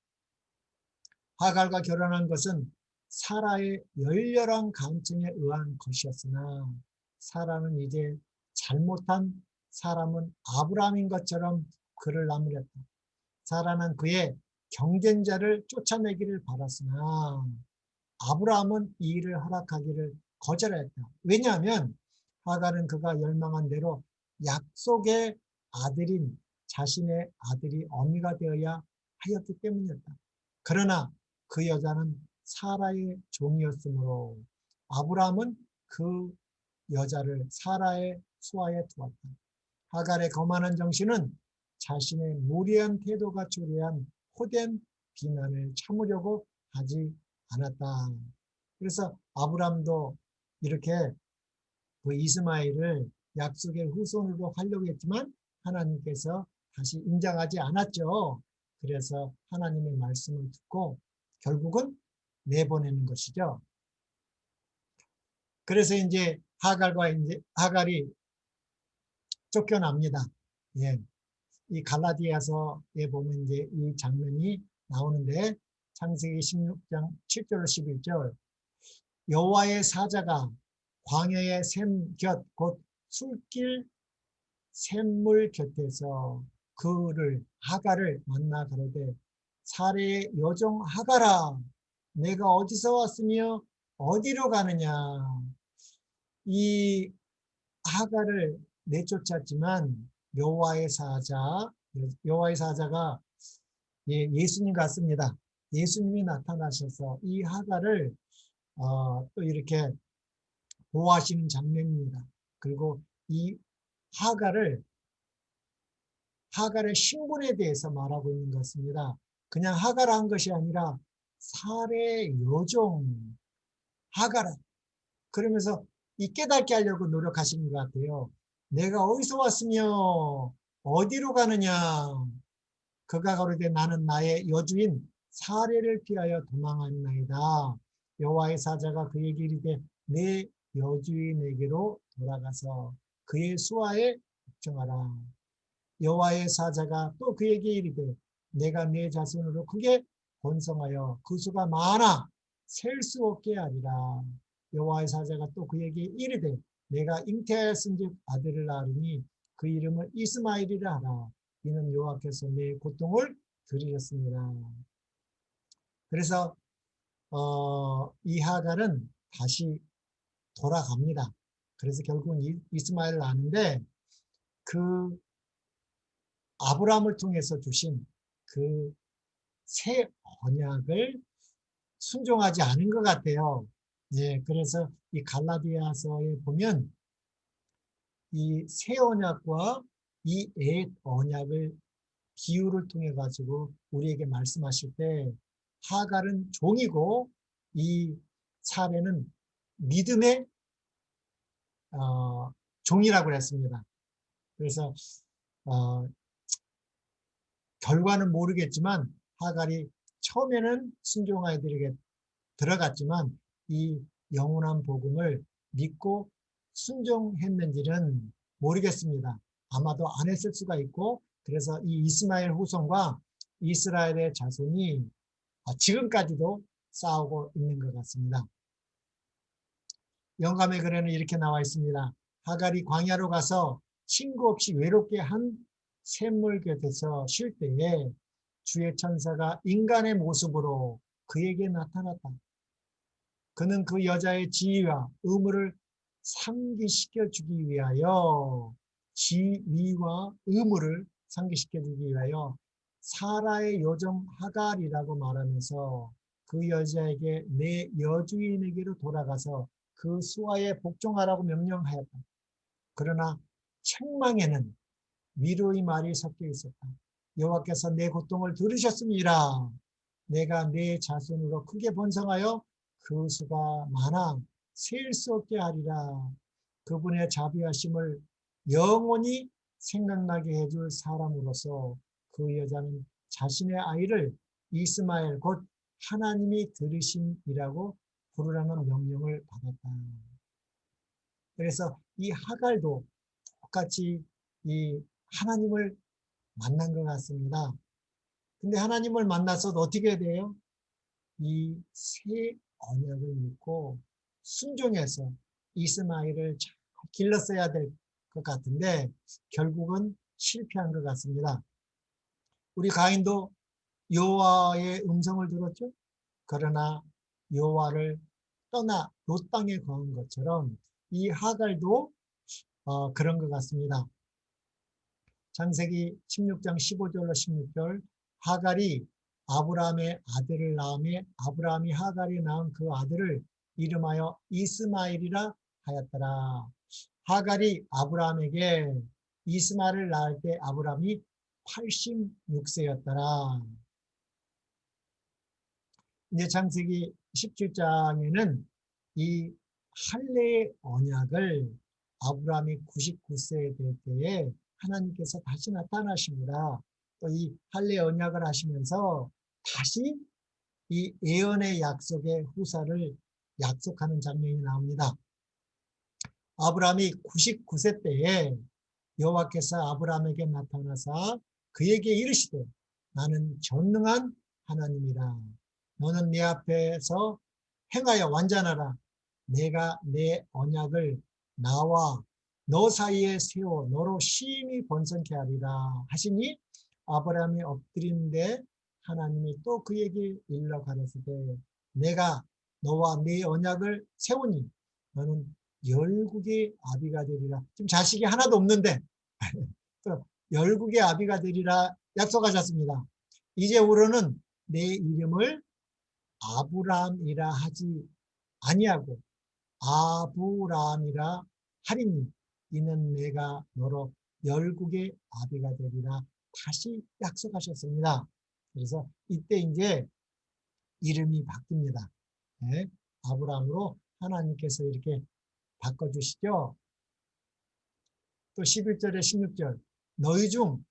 하갈과 결혼한 것은 사라의 열렬한 간청에 의한 것이었으나 사라는 이제 잘못한 사람은 아브라함인 것처럼 그를 나무렸다. 사라는 그의 경쟁자를 쫓아내기를 바랐으나 아브라함은 이 일을 허락하기를 거절했다. 왜냐하면 하갈은 그가 열망한 대로 약속의 아들인 자신의 아들이 어미가 되어야 하였기 때문이었다. 그러나 그 여자는 사라의 종이었으므로 아브라함은 그 여자를 사라의 수하에 두었다. 하갈의 거만한 정신은 자신의 무리한 태도가 초래한 호된 비난을 참으려고 하지 않았다. 그래서 아브라함도 이렇게 그 이스마엘을 약속의 후손으로 하려고 했지만 하나님께서 다시 인정하지 않았죠. 그래서 하나님의 말씀을 듣고 결국은 내보내는 것이죠. 그래서 이제 하갈이 쫓겨납니다. 예. 이 갈라디아서에 보면 이제 이 장면이 나오는데 창세기 16장 7절로 11절 여호와의 사자가 광야의 샘 곁 곧 술길 샘물 곁에서 그를 하갈을 만나 가로되 사레의 여종 하갈아 내가 어디서 왔으며 어디로 가느냐. 이 하갈을 내쫓았지만 여호와의 사자가 예수님 같습니다. 예수님이 나타나셔서 이 하갈을 또 이렇게 보호하시는 장면입니다. 그리고 이 하갈의 신분에 대해서 말하고 있는 것 같습니다. 그냥 하갈아 한 것이 아니라 살의 여종 하갈아. 그러면서 이 깨닫게 하려고 노력하시는 것 같아요. 내가 어디서 왔으며 어디로 가느냐. 그가 가로되 나는 나의 여주인 사례를 피하여 도망하나이다. 여호와의 사자가 그에게 이르되 내 여주인에게로 돌아가서 그의 수하에 복종하라. 여호와의 사자가 또 그에게 이르되 내가 내 자손으로 크게 번성하여 그 수가 많아 셀 수 없게 하리라. 여호와의 사자가 또 그에게 이르되 내가 잉태하였은즉 아들을 낳으리니 그 이름을 이스마엘이라 하라. 이는 여호와께서 내 고통을 들으셨습니다. 그래서 이 하갈은 다시 돌아갑니다. 그래서 결국은 이스마엘을 낳는데 그 아브라함을 통해서 주신 그 새 언약을 순종하지 않은 것 같아요. 예, 그래서 이 갈라디아서에 보면 이 새 언약과 이 옛 언약을 비유를 통해 가지고 우리에게 말씀하실 때 하갈은 종이고 이 사례는 믿음의 종이라고 했습니다. 그래서 결과는 모르겠지만 하갈이 처음에는 순종아이들에게 들어갔지만 이 영원한 복음을 믿고 순종했는지는 모르겠습니다. 아마도 안 했을 수가 있고 그래서 이 이스마엘 후손과 이스라엘의 자손이 지금까지도 싸우고 있는 것 같습니다. 영감의 글에는 이렇게 나와 있습니다. 하갈이 광야로 가서 친구 없이 외롭게 한 샘물 곁에서 쉴 때에 주의 천사가 인간의 모습으로 그에게 나타났다. 그는 그 여자의 지위와 의무를 상기시켜 주기 위하여 지위와 의무를 상기시켜 주기 위하여 사라의 여종 하갈이라고 말하면서 그 여자에게 내 여주인에게로 돌아가서 그 수하에 복종하라고 명령하였다. 그러나 책망에는 위로의 말이 섞여 있었다. 여호와께서 내 고통을 들으셨습니다. 내가 내 자손으로 크게 번성하여 그 수가 많아 셀 수 없게 하리라. 그분의 자비하심을 영원히 생각나게 해줄 사람으로서 그 여자는 자신의 아이를 이스마엘 곧 하나님이 들으심이라고 부르라는 명령을 받았다. 그래서 이 하갈도 똑같이 이 하나님을 만난 것 같습니다. 근데 하나님을 만나서 어떻게 돼요? 이 새 언약을 믿고 순종해서 이스마엘을 잘 길렀어야 될 것 같은데 결국은 실패한 것 같습니다. 우리 가인도 여호와의 음성을 들었죠. 그러나 여호와를 떠나 롯 땅에 거한 것처럼 이 하갈도 그런 것 같습니다. 창세기 16장 15절로 16절 하갈이 아브라함의 아들을 낳음에 아브라함이 하갈이 낳은 그 아들을 이름하여 이스마엘이라 하였더라. 하갈이 아브라함에게 이스마엘을 낳을 때 아브라함이 86세였더라. 이제 창세기 17장에는 이 할례의 언약을 아브라함이 99세 될 때에 하나님께서 다시 나타나십니다. 또 이 할례 언약을 하시면서 다시 이 예언의 약속의 후사를 약속하는 장면이 나옵니다. 아브라함이 99세 때에 여호와께서 아브라함에게 나타나사 그에게 이르시되 나는 전능한 하나님이라. 너는 내 앞에서 행하여 완전하라. 내가 내 언약을 나와 너 사이에 세워 너로 심히 번성케 하리라 하시니 아브라함이 엎드린데 하나님이 또 그에게 일러 가라사대 내가 너와 네 언약을 세우니 너는 열국의 아비가 되리라. 지금 자식이 하나도 없는데 열국의 아비가 되리라 약속하셨습니다. 이제부로는 내 이름을 아브라함이라 하지 아니하고 아브라함이라 하리니 이는 내가 너로 열국의 아비가 되리라 다시 약속하셨습니다. 그래서 이때 이제 이름이 바뀝니다. 네, 아브라함으로 하나님께서 이렇게 바꿔주시죠. 또 11절에 16절 너희 중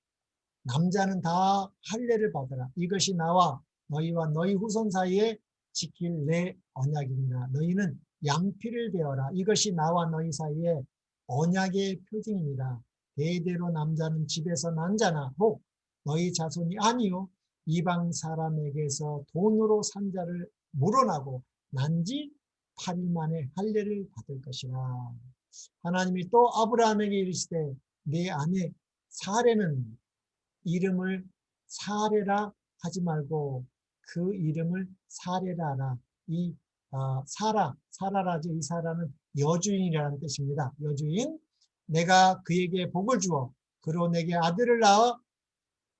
남자는 다 할례를 받으라. 이것이 나와 너희와 너희 후손 사이에 지킬 내 언약입니다. 너희는 양피를 베어라. 이것이 나와 너희 사이에 언약의 표징입니다. 대대로 남자는 집에서 난 자나 혹 너희 자손이 아니요 이방 사람에게서 돈으로 산 자를 물어나고 난지 8일 만에 할례를 받을 것이라. 하나님이 또 아브라함에게 이르시되 내 아내 사레는 이름을 사레라 하지 말고 그 이름을 사레라 하라. 이 사라라죠. 이 사라는 여주인이라는 뜻입니다. 여주인. 내가 그에게 복을 주어 그로 내게 아들을 낳아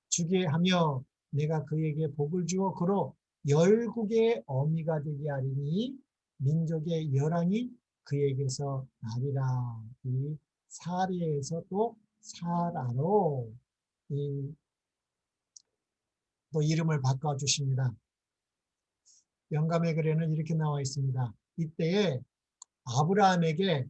주게 하며 내가 그에게 복을 주어 그로 열국의 어미가 되게 하리니 민족의 열왕이 그에게서 나리라. 이 사레에서 또 사라로 또 이름을 바꿔주십니다. 영감의 글에는 이렇게 나와 있습니다. 이때에 아브라함에게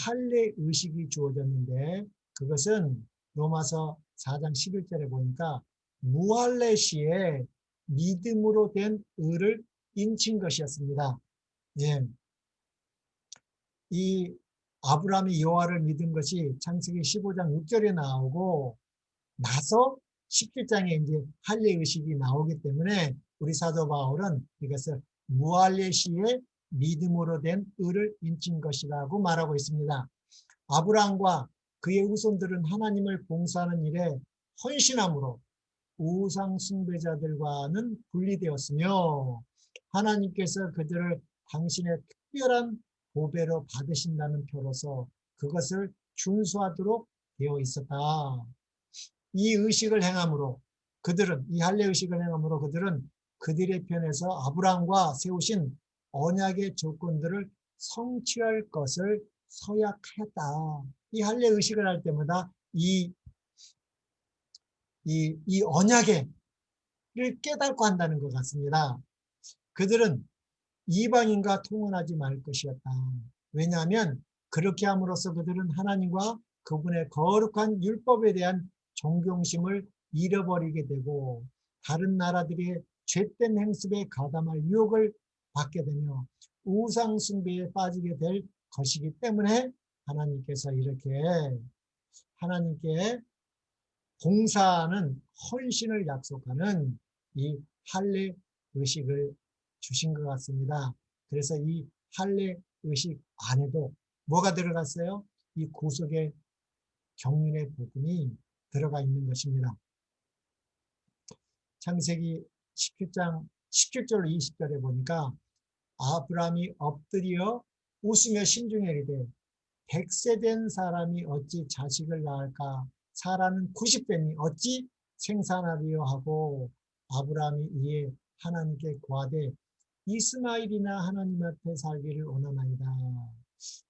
할례 의식이 주어졌는데 그것은 로마서 4장 11절에 보니까 무할례 시에 믿음으로 된 의를 인친 것이었습니다. 예. 이 아브라함이 여호와를 믿은 것이 창세기 15장 6절에 나오고 나서 17장에 이제 할례 의식이 나오기 때문에 우리 사도 바울은 이것을 무할례 시에 믿음으로 된 의를 인친 것이라고 말하고 있습니다. 아브라함과 그의 후손들은 하나님을 봉사하는 일에 헌신함으로 우상 숭배자들과는 분리되었으며 하나님께서 그들을 당신의 특별한 보배로 받으신다는 표로서 그것을 준수하도록 되어 있었다. 이 의식을 행함으로 그들은 이 할례 의식을 행함으로 그들은 그들의 편에서 아브라함과 세우신 언약의 조건들을 성취할 것을 서약하였다. 이 할례 의식을 할 때마다 이 언약을 깨닫고 한다는 것 같습니다. 그들은 이방인과 통혼하지 말 것이었다. 왜냐하면 그렇게 함으로써 그들은 하나님과 그분의 거룩한 율법에 대한 존경심을 잃어버리게 되고 다른 나라들의 죄된 행습에 가담할 유혹을 받게 되며 우상 숭배에 빠지게 될 것이기 때문에 하나님께서 이렇게 하나님께 봉사하는 헌신을 약속하는 이 할례 의식을 주신 것 같습니다. 그래서 이 할례 의식 안에도 뭐가 들어갔어요? 이 구속의 경륜의 복음이 들어가 있는 것입니다. 창세기 17장 17절 20절에 보니까 아브라함이 엎드려 웃으며 신중에 이르되 100세 된 사람이 어찌 자식을 낳을까? 사라는 90세니 어찌 생산하리요 하고 아브라함이 이에 하나님께 구하되 이스마엘이나 하나님 앞에 살기를 원하나이다.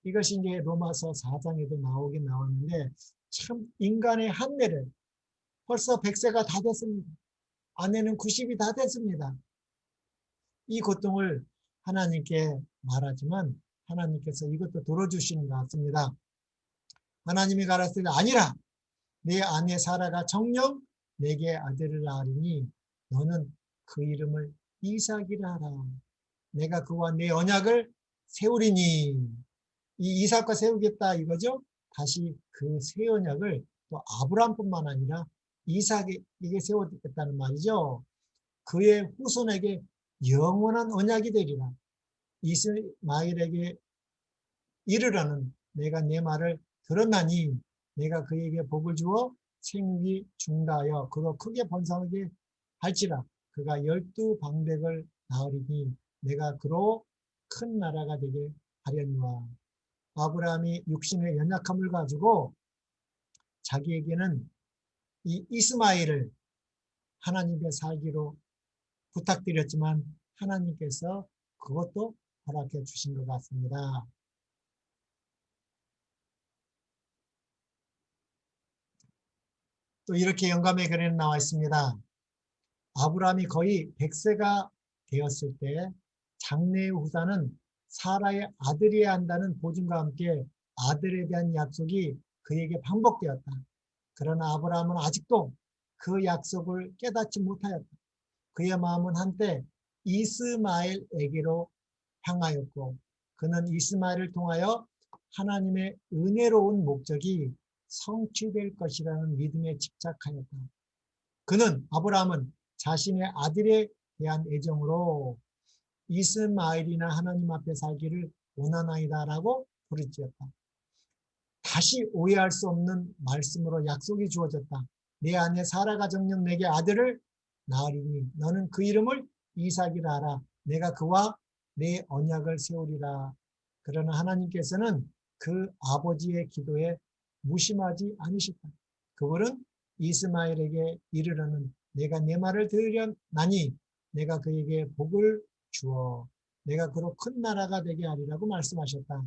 이것이 이제 로마서 4장에도 나오긴 나오는데 참 인간의 한계를 벌써 100세가 다 됐습니다. 아내는 90이 다 됐습니다. 이 고통을 하나님께 말하지만 하나님께서 이것도 들어주시는 것 같습니다. 하나님이 가라사대 아니라 내 아내 사라가 정녕 내게 아들을 낳으리니 너는 그 이름을 이삭이라 하라. 내가 그와 내 언약을 세우리니 이 이삭과 세우겠다 이거죠. 다시 그 새 언약을 또 아브라함뿐만 아니라 이삭에게 세웠다는 말이죠. 그의 후손에게 영원한 언약이 되리라. 이스마엘에게 이르라는 내가 내 말을 들었나니 내가 그에게 복을 주어 생육이 중다하여 그로 크게 번성하게 할지라. 그가 12방백을 낳으리니 내가 그로 큰 나라가 되게 하려니와. 아브라함이 육신의 연약함을 가지고 자기에게는 이 이스마엘을 하나님의 살기로 부탁드렸지만 하나님께서 그것도 허락해 주신 것 같습니다. 또 이렇게 영감의 글에는 나와 있습니다. 아브라함이 거의 100세가 되었을 때 장래의 후사는 사라의 아들이어야 한다는 보증과 함께 아들에 대한 약속이 그에게 반복되었다. 그러나 아브라함은 아직도 그 약속을 깨닫지 못하였다. 그의 마음은 한때 이스마엘에게로 향하였고 그는 이스마엘을 통하여 하나님의 은혜로운 목적이 성취될 것이라는 믿음에 집착하였다. 아브라함은 자신의 아들에 대한 애정으로 이스마엘이나 하나님 앞에 살기를 원하나이다라고 부르짖었다. 다시 오해할 수 없는 말씀으로 약속이 주어졌다. 내 아내 사라가 정녕 내게 아들을 낳으리니 너는 그 이름을 이삭이라 하라. 내가 그와 내 언약을 세우리라. 그러나 하나님께서는 그 아버지의 기도에 무심하지 않으셨다. 그분은 이스마엘에게 이르려는 내가 내 말을 들으려나니 내가 그에게 복을 주어 내가 그로 큰 나라가 되게 하리라고 말씀하셨다.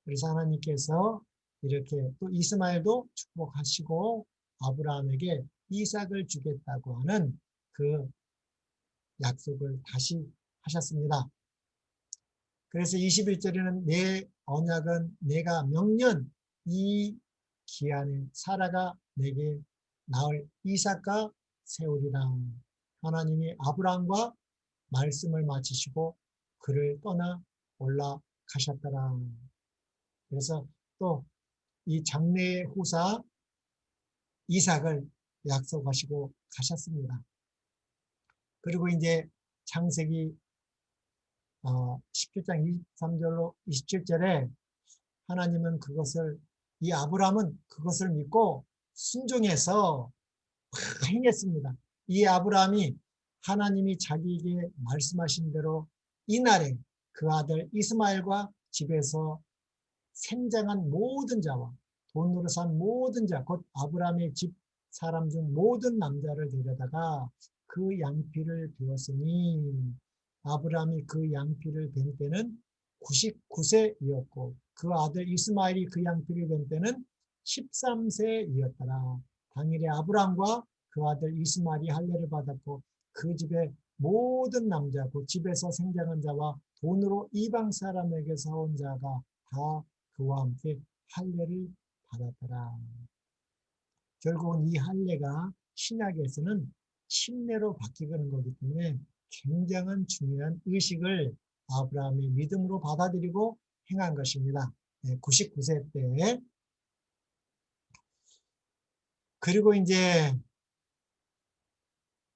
그래서 하나님께서 이렇게 또 이스마엘도 축복하시고 아브라함에게 이삭을 주겠다고 하는 그 약속을 다시 하셨습니다. 그래서 21절에는 내 언약은 내가 명년 이 기한에 사라가 내게 낳을 이삭과 세우리라. 하나님이 아브라함과 말씀을 마치시고 그를 떠나 올라가셨더라. 그래서 또 이 장래의 후사 이삭을 약속하시고 가셨습니다. 그리고 이제 창세기 17장 23절로 27절에 하나님은 이 아브라함은 그것을 믿고 순종해서 행했습니다. 이 아브라함이 하나님이 자기에게 말씀하신 대로 이날에 그 아들 이스마엘과 집에서 생장한 모든 자와 돈으로 산 모든 자, 곧 아브라함의 집 사람 중 모든 남자를 데려다가 그 양피를 베었으니 아브라함이 그 양피를 벤 때는 99세이었고 그 아들 이스마엘이 그 양피를 벤 때는 13세이었더라. 당일에 아브라함과 그 아들 이스마엘이 할례를 받았고 그 집의 모든 남자, 그 집에서 생장한 자와 돈으로 이방 사람에게 사온 자가 다 그와 함께 할례를 받았더라. 결국은 이 할례가 신약에서는 침례로 바뀌는 거기 때문에 굉장한 중요한 의식을 아브라함이 믿음으로 받아들이고 행한 것입니다. 99세 때. 그리고 이제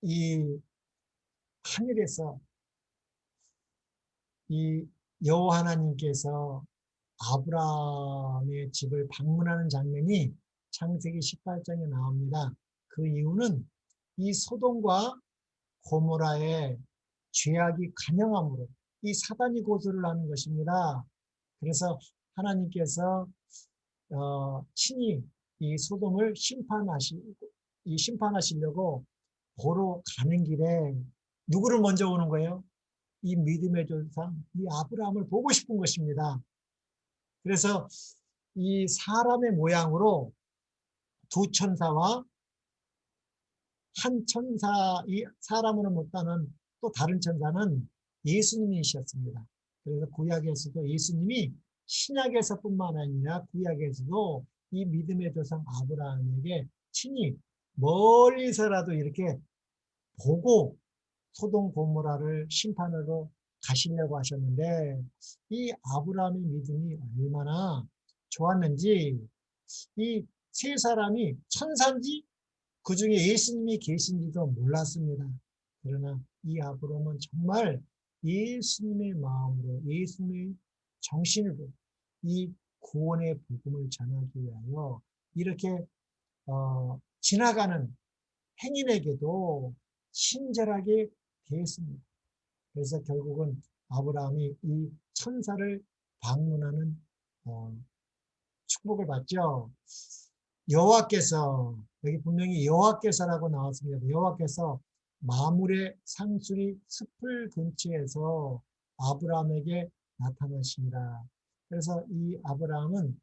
이 하늘에서 이 여호와 하나님께서 아브라함의 집을 방문하는 장면이 창세기 18장에 나옵니다. 그 이유는 이 소돔과 고모라의 죄악이 간영함으로 이 사단이 고소를 하는 것입니다. 그래서 하나님께서 친히 이 소돔을 심판하시려고 보러 가는 길에 누구를 먼저 오는 거예요? 이 믿음의 조상, 이 아브라함을 보고 싶은 것입니다. 그래서 이 사람의 모양으로 두 천사와 한 천사, 이 사람으로 못다는 또 다른 천사는 예수님이셨습니다. 그래서 구약에서도 예수님이 신약에서뿐만 아니라 구약에서도 이 믿음의 조상 아브라함에게 친히 멀리서라도 이렇게 보고 소돔 고모라를 심판으로 가시려고 하셨는데 이 아브라함의 믿음이 얼마나 좋았는지 이 세 사람이 천사인지 그 중에 예수님이 계신지도 몰랐습니다. 그러나 이 아브라함은 정말 예수님의 마음으로 예수님의 정신으로 이 구원의 복음을 전하기 위하여 이렇게 지나가는 행인에게도 친절하게 대했습니다. 그래서 결국은 아브라함이 이 천사를 방문하는 축복을 받죠. 여호와께서, 여기 분명히 여호와께서라고 나왔습니다. 여호와께서 마물의 상수리 숲을 근처에서 아브라함에게 나타나시니라. 그래서 이 아브라함은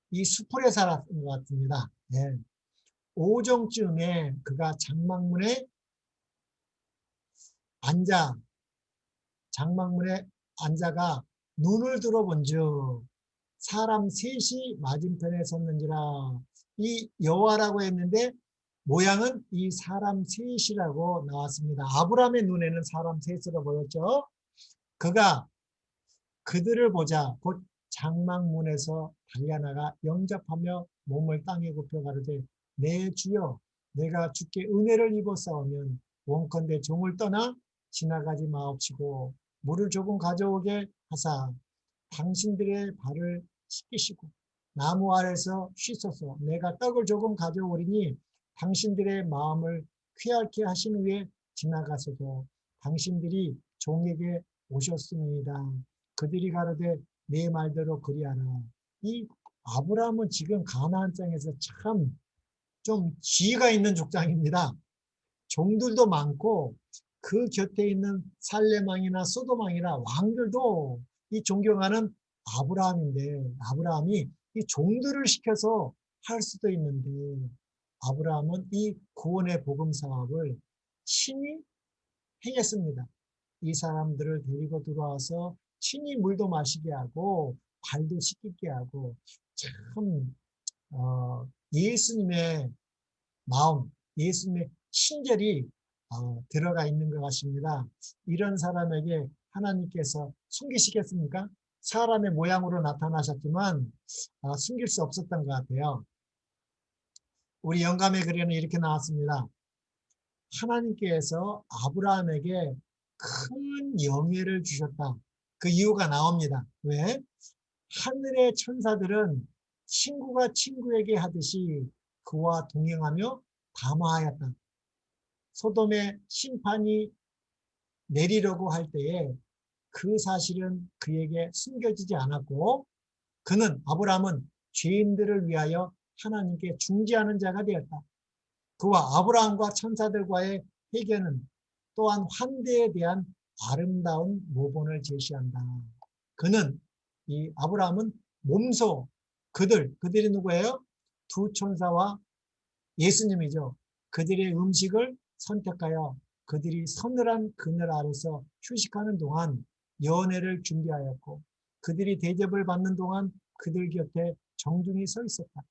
이 숲을에 살았던 것 같습니다. 예. 오정쯤에 그가 장막문에 앉아 장막문에 앉아가 눈을 들어본즉 사람 셋이 맞은편에 섰는지라. 이 여호와라고 했는데 모양은 이 사람 셋이라고 나왔습니다. 아브라함의 눈에는 사람 셋으로 보였죠. 그가 그들을 보자 곧 장막문에서 달려나가 영접하며 몸을 땅에 굽혀 가로되 내 주여 내가 주께 은혜를 입었사오면 원컨대 종을 떠나 지나가지 마옵시고 물을 조금 가져오게 하사 당신들의 발을 씻기시고 나무 아래서 쉬소서. 내가 떡을 조금 가져오리니 당신들의 마음을 쾌활케 하신 후에 지나가서도 당신들이 종에게 오셨습니다. 그들이 가로되 내 말대로 그리하라. 이 아브라함은 지금 가나안 땅에서 참 좀 지혜가 있는 족장입니다. 종들도 많고 그 곁에 있는 살렘 왕이나 소돔 왕이나 왕들도 이 존경하는 아브라함인데 아브라함이 이 종들을 시켜서 할 수도 있는데 아브라함은 이 구원의 복음 사업을 친히 행했습니다. 이 사람들을 데리고 들어와서 친히 물도 마시게 하고 발도 씻기게 하고 참 예수님의 마음, 예수님의 친절이 들어가 있는 것 같습니다. 이런 사람에게 하나님께서 숨기시겠습니까? 사람의 모양으로 나타나셨지만 숨길 수 없었던 것 같아요. 우리 영감의 글에는 이렇게 나왔습니다. 하나님께서 아브라함에게 큰 영예를 주셨다. 그 이유가 나옵니다. 왜? 하늘의 천사들은 친구가 친구에게 하듯이 그와 동행하며 담화하였다. 소돔의 심판이 내리려고 할 때에 그 사실은 그에게 숨겨지지 않았고 그는 아브라함은 죄인들을 위하여 하나님께 중재하는 자가 되었다. 그와 아브라함과 천사들과의 회개는 또한 환대에 대한 아름다운 모본을 제시한다. 그는 이 아브라함은 몸소 그들이 누구예요? 두 천사와 예수님이죠. 그들의 음식을 선택하여 그들이 서늘한 그늘 아래서 휴식하는 동안 연회를 준비하였고 그들이 대접을 받는 동안 그들 곁에 정중히 서 있었다.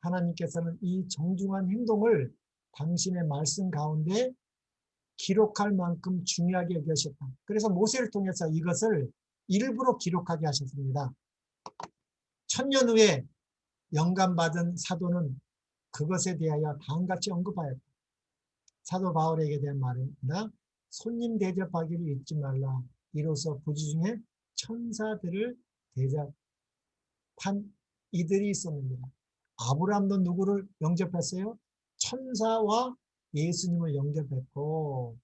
하나님께서는 이 정중한 행동을 당신의 말씀 가운데 기록할 만큼 중요하게 여기셨다. 그래서 모세를 통해서 이것을 일부러 기록하게 하셨습니다. 1000년 후에 영감받은 사도는 그것에 대하여 다음같이 언급하였다. 사도 바울에게 대한 말입니다. 손님 대접하기를 잊지 말라. 이로써 부지 중에 천사들을 대접한 이들이 있었습니다. 아브라함도 누구를 영접했어요? 천사와 예수님을 영접했고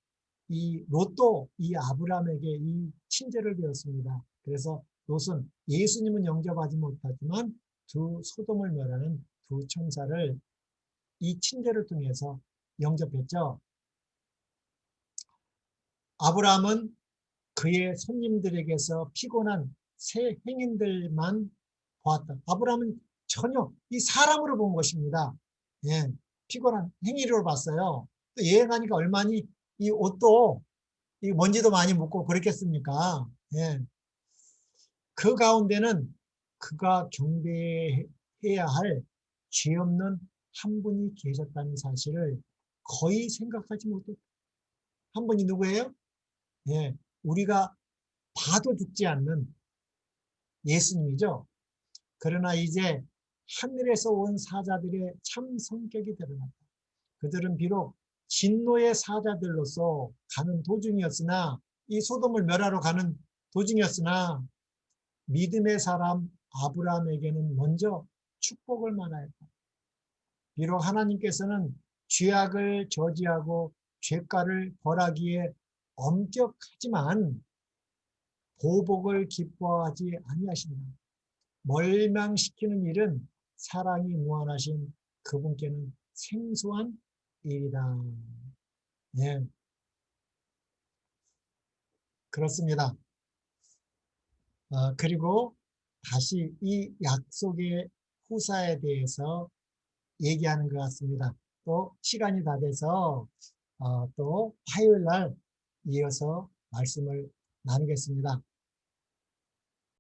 이 롯도 이 아브라함에게 이 친절을 배웠습니다. 그래서 롯은 예수님은 영접하지 못하지만 두 소돔을 멸하는 두 천사를 이 친절을 통해서 영접했죠. 아브라함은 그의 손님들에게서 피곤한 새 행인들만 보았다. 아브라함은 전혀 이 사람으로 본 것입니다. 예, 피곤한 행위로 봤어요. 또 여행하니까 얼마니 이 옷도 이 먼지도 많이 묻고 그랬겠습니까? 예, 그 가운데는 그가 경배해야 할 죄 없는 한 분이 계셨다는 사실을 거의 생각하지 못했다. 한 분이 누구예요? 예, 우리가 봐도 죽지 않는 예수님이죠. 그러나 이제 하늘에서 온 사자들의 참 성격이 드러났다. 그들은 비록 진노의 사자들로서 가는 도중이었으나 이 소돔을 멸하러 가는 도중이었으나 믿음의 사람 아브라함에게는 먼저 축복을 말하였다. 비록 하나님께서는 죄악을 저지하고 죄가를 벌하기에 엄격하지만 보복을 기뻐하지 아니하신다. 멸망시키는 일은 사랑이 무한하신 그분께는 생소한 일이다. 예, 그렇습니다. 그리고 다시 이 약속의 후사에 대해서 얘기하는 것 같습니다. 또 시간이 다 돼서 또 화요일 날 이어서 말씀을 나누겠습니다.